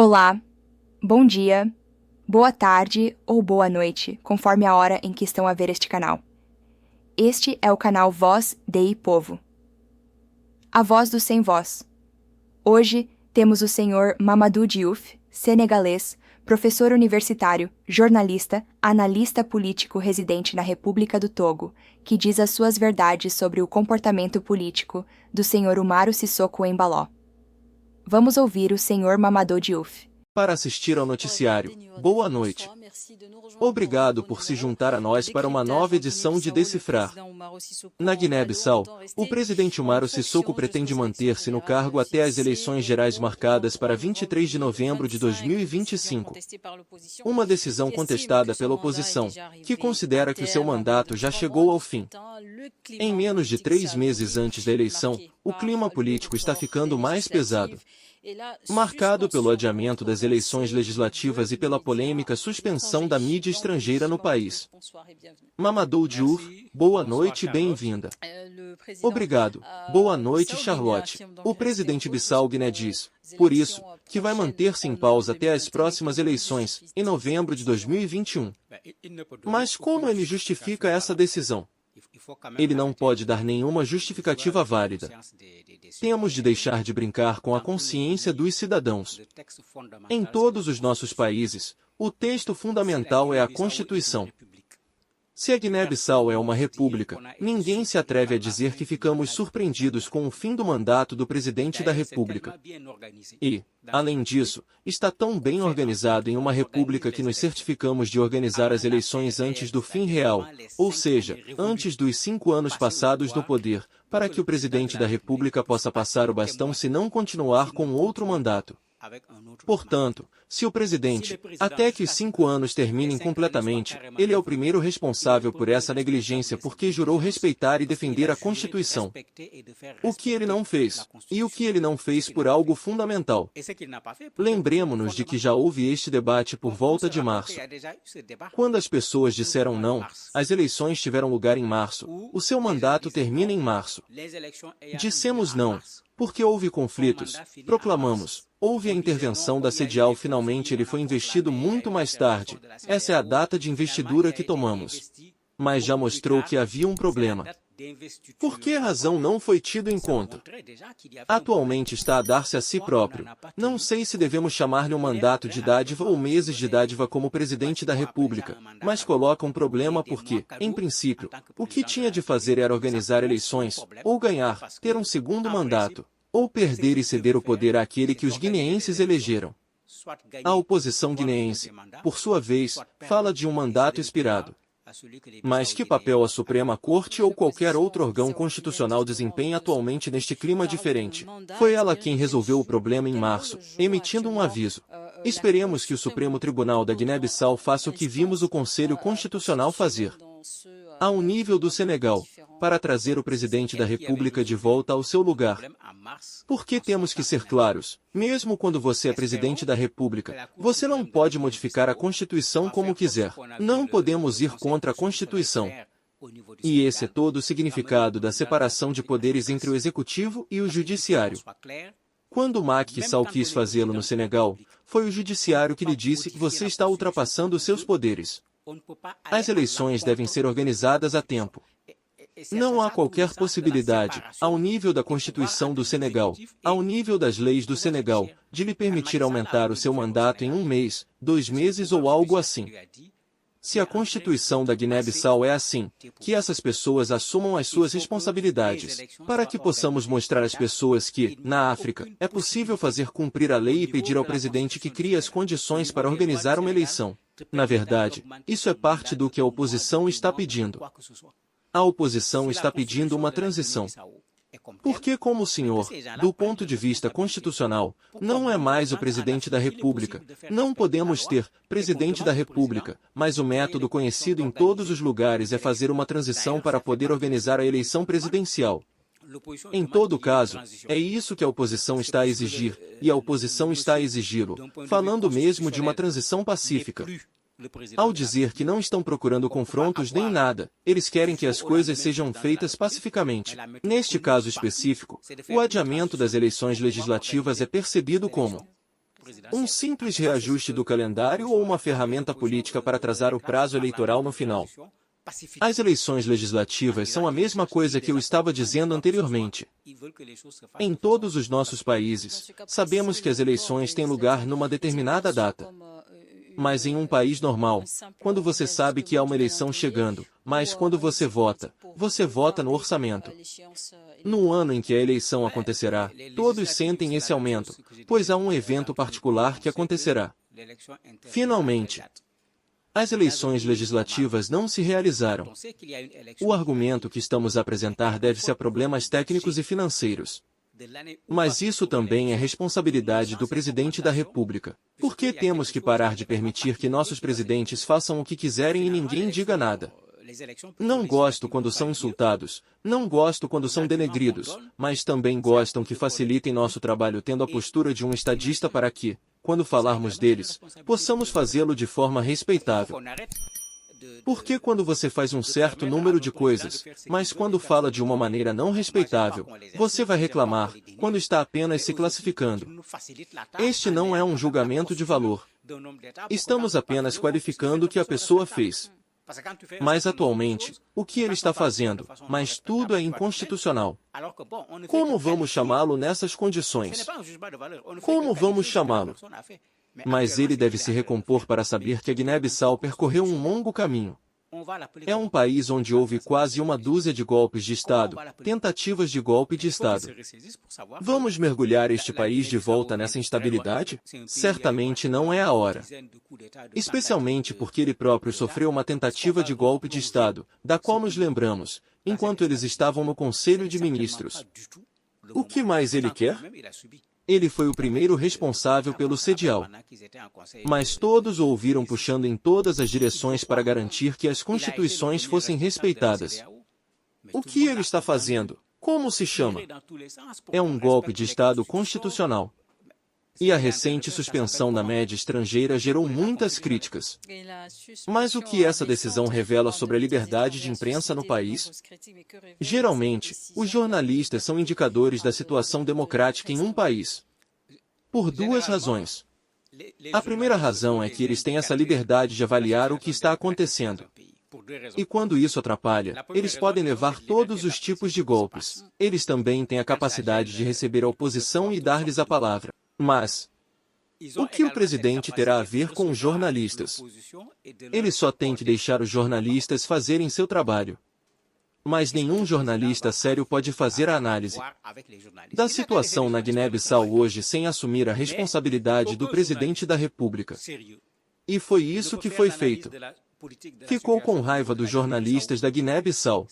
Olá, bom dia, boa tarde ou boa noite, conforme a hora em que estão a ver este canal. Este é o canal Voz Dei Povo. A voz do sem voz. Hoje temos o senhor Mamadou Diouf, senegalês, professor universitário, jornalista, analista político residente na República do Togo, que diz as suas verdades sobre o comportamento político do senhor Umaru Sissoko Embalo. Vamos ouvir o senhor Mamadou Diouf. Para assistir ao noticiário, boa noite. Obrigado por se juntar a nós para uma nova edição de Decifrar. Na Guiné-Bissau, o presidente Umaru Sissoko pretende manter-se no cargo até as eleições gerais marcadas para 23 de novembro de 2025. Uma decisão contestada pela oposição, que considera que o seu mandato já chegou ao fim. Em menos de 3 meses antes da eleição, o clima político está ficando mais pesado. Marcado pelo adiamento das eleições legislativas e pela polêmica suspensão da mídia estrangeira no país. Mamadou Diouf, boa noite e bem-vinda. Obrigado. Boa noite, Charlotte. O presidente Bissau-Guiné diz, por isso, que vai manter-se em pausa até as próximas eleições, em novembro de 2021. Mas como ele justifica essa decisão? Ele não pode dar nenhuma justificativa válida. Temos de deixar de brincar com a consciência dos cidadãos. Em todos os nossos países, o texto fundamental é a Constituição. Se a Guiné-Bissau é uma república, ninguém se atreve a dizer que ficamos surpreendidos com o fim do mandato do presidente da República. E, além disso, está tão bem organizado em uma república que nos certificamos de organizar as eleições antes do fim real, ou seja, antes dos 5 anos passados no poder, para que o presidente da República possa passar o bastão se não continuar com outro mandato. Portanto, se o presidente, até que os 5 anos terminem completamente, ele é o primeiro responsável por essa negligência porque jurou respeitar e defender a Constituição. O que ele não fez, e o que ele não fez por algo fundamental. Lembremos-nos de que já houve este debate por volta de março. Quando as pessoas disseram não, as eleições tiveram lugar em março, o seu mandato termina em março. Dissemos não, porque houve conflitos, proclamamos. Houve a intervenção da Sedial, finalmente ele foi investido muito mais tarde. Essa é a data de investidura que tomamos. Mas já mostrou que havia um problema. Por que razão não foi tido em conta? Atualmente está a dar-se a si próprio. Não sei se devemos chamar-lhe um mandato de dádiva ou meses de dádiva como presidente da República, mas coloca um problema porque, em princípio, o que tinha de fazer era organizar eleições, ou ganhar, ter um segundo mandato, ou perder e ceder o poder àquele que os guineenses elegeram. A oposição guineense, por sua vez, fala de um mandato expirado. Mas que papel a Suprema Corte ou qualquer outro órgão constitucional desempenha atualmente neste clima diferente? Foi ela quem resolveu o problema em março, emitindo um aviso. Esperemos que o Supremo Tribunal da Guiné-Bissau faça o que vimos o Conselho Constitucional fazer. Ao nível do Senegal, para trazer o presidente da República de volta ao seu lugar. Porque temos que ser claros, mesmo quando você é presidente da República, você não pode modificar a Constituição como quiser. Não podemos ir contra a Constituição. E esse é todo o significado da separação de poderes entre o Executivo e o Judiciário. Quando Macky Sall quis fazê-lo no Senegal, foi o Judiciário que lhe disse que você está ultrapassando seus poderes. As eleições devem ser organizadas a tempo. Não há qualquer possibilidade, ao nível da Constituição do Senegal, ao nível das leis do Senegal, de lhe permitir aumentar o seu mandato em 1 mês, 2 meses ou algo assim. Se a Constituição da Guiné-Bissau é assim, que essas pessoas assumam as suas responsabilidades, para que possamos mostrar às pessoas que, na África, é possível fazer cumprir a lei e pedir ao presidente que crie as condições para organizar uma eleição. Na verdade, isso é parte do que a oposição está pedindo. A oposição está pedindo uma transição. Porque, como o senhor, do ponto de vista constitucional, não é mais o presidente da República, não podemos ter presidente da República, mas o método conhecido em todos os lugares é fazer uma transição para poder organizar a eleição presidencial. Em todo caso, é isso que a oposição está a exigir, e a oposição está a exigi-lo, falando mesmo de uma transição pacífica. Ao dizer que não estão procurando confrontos nem nada, eles querem que as coisas sejam feitas pacificamente. Neste caso específico, o adiamento das eleições legislativas é percebido como Um simples reajuste do calendário ou uma ferramenta política para atrasar o prazo eleitoral no final? As eleições legislativas são a mesma coisa que eu estava dizendo anteriormente. Em todos os nossos países, sabemos que as eleições têm lugar numa determinada data. Mas em um país normal, quando você sabe que há uma eleição chegando, mas quando você vota no orçamento. No ano em que a eleição acontecerá, todos sentem esse aumento, pois há um evento particular que acontecerá. Finalmente, as eleições legislativas não se realizaram. O argumento que estamos a apresentar deve-se a problemas técnicos e financeiros. Mas isso também é responsabilidade do presidente da República. Por que temos que parar de permitir que nossos presidentes façam o que quiserem e ninguém diga nada? Não gosto quando são insultados, não gosto quando são denegridos, mas também gostam que facilitem nosso trabalho tendo a postura de um estadista para que, quando falarmos deles, possamos fazê-lo de forma respeitável. Porque quando você faz um certo número de coisas, mas quando fala de uma maneira não respeitável, você vai reclamar, quando está apenas se classificando. Este não é um julgamento de valor. Estamos apenas qualificando o que a pessoa fez. Mas atualmente, o que ele está fazendo, mas tudo é inconstitucional. Como vamos chamá-lo nessas condições? Como vamos chamá-lo? Mas ele deve se recompor para saber que a Guiné-Bissau percorreu um longo caminho. É um país onde houve quase uma dúzia de golpes de Estado, tentativas de golpe de Estado. Vamos mergulhar este país de volta nessa instabilidade? Certamente não é a hora. Especialmente porque ele próprio sofreu uma tentativa de golpe de Estado, da qual nos lembramos, enquanto eles estavam no Conselho de Ministros. O que mais ele quer? Ele foi o primeiro responsável pelo sedial. Mas todos o ouviram puxando em todas as direções para garantir que as constituições fossem respeitadas. O que ele está fazendo? Como se chama? É um golpe de Estado constitucional. E a recente suspensão da média estrangeira gerou muitas críticas. Mas o que essa decisão revela sobre a liberdade de imprensa no país? Geralmente, os jornalistas são indicadores da situação democrática em um país. Por duas razões. A primeira razão é que eles têm essa liberdade de avaliar o que está acontecendo. E quando isso atrapalha, eles podem levar todos os tipos de golpes. Eles também têm a capacidade de receber a oposição e dar-lhes a palavra. Mas, o que o presidente terá a ver com os jornalistas? Ele só tem que deixar os jornalistas fazerem seu trabalho. Mas nenhum jornalista sério pode fazer a análise da situação na Guiné-Bissau hoje sem assumir a responsabilidade do presidente da República. E foi isso que foi feito. Ficou com raiva dos jornalistas da Guiné-Bissau.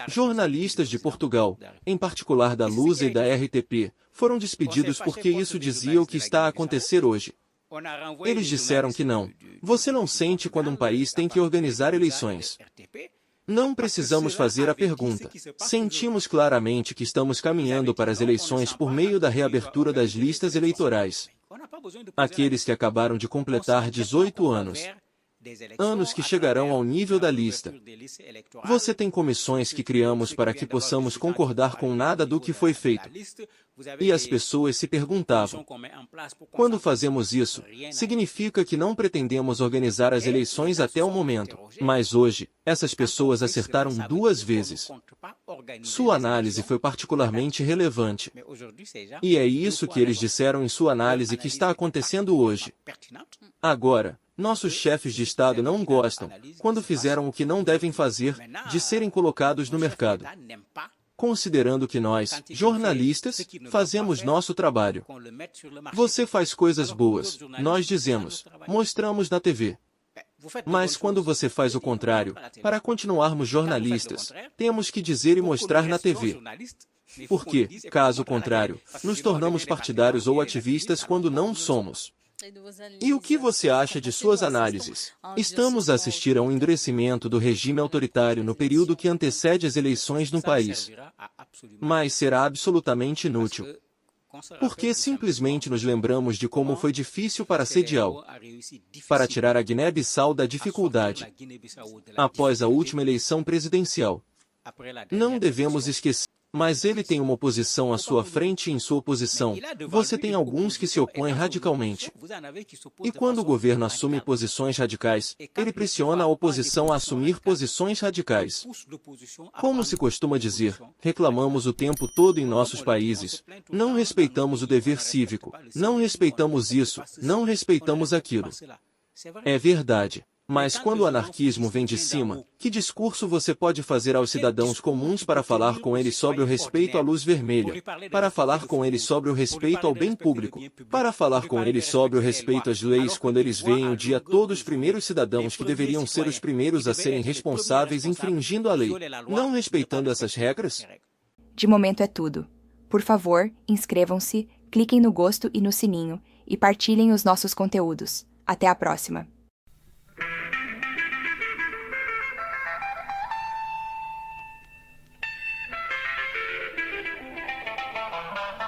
Jornalistas de Portugal, em particular da Lusa e da RTP, foram despedidos porque isso dizia o que está a acontecer hoje. Eles disseram que não. Você não sente quando um país tem que organizar eleições. Não precisamos fazer a pergunta. Sentimos claramente que estamos caminhando para as eleições por meio da reabertura das listas eleitorais. Aqueles que acabaram de completar 18 anos. Anos que chegarão ao nível da lista. Você tem comissões que criamos para que possamos concordar com nada do que foi feito. E as pessoas se perguntavam: quando fazemos isso, significa que não pretendemos organizar as eleições até o momento. Mas hoje, essas pessoas acertaram duas vezes. Sua análise foi particularmente relevante. E é isso que eles disseram em sua análise que está acontecendo hoje. Agora, nossos chefes de Estado não gostam, quando fizeram o que não devem fazer, de serem colocados no mercado. Considerando que nós, jornalistas, fazemos nosso trabalho. Você faz coisas boas, nós dizemos, mostramos na TV. Mas quando você faz o contrário, para continuarmos jornalistas, temos que dizer e mostrar na TV. Porque, caso contrário, nos tornamos partidários ou ativistas quando não somos. E o que você acha de suas análises? Estamos a assistir a um endurecimento do regime autoritário no período que antecede as eleições no país. Mas será absolutamente inútil. Porque simplesmente nos lembramos de como foi difícil para Sedial, para tirar a Guiné-Bissau da dificuldade, após a última eleição presidencial. Não devemos esquecer. Mas ele tem uma oposição à sua frente e em sua oposição, você tem alguns que se opõem radicalmente. E quando o governo assume posições radicais, ele pressiona a oposição a assumir posições radicais. Como se costuma dizer, reclamamos o tempo todo em nossos países, não respeitamos o dever cívico, não respeitamos isso, não respeitamos aquilo. É verdade. Mas quando o anarquismo vem de cima, que discurso você pode fazer aos cidadãos comuns para falar com eles sobre o respeito à luz vermelha, para falar com eles sobre o respeito ao bem público, para falar com eles sobre o respeito às leis quando eles veem o dia todos os primeiros cidadãos que deveriam ser os primeiros a serem responsáveis infringindo a lei, não respeitando essas regras? De momento é tudo. Por favor, inscrevam-se, cliquem no gosto e no sininho, e partilhem os nossos conteúdos. Até a próxima!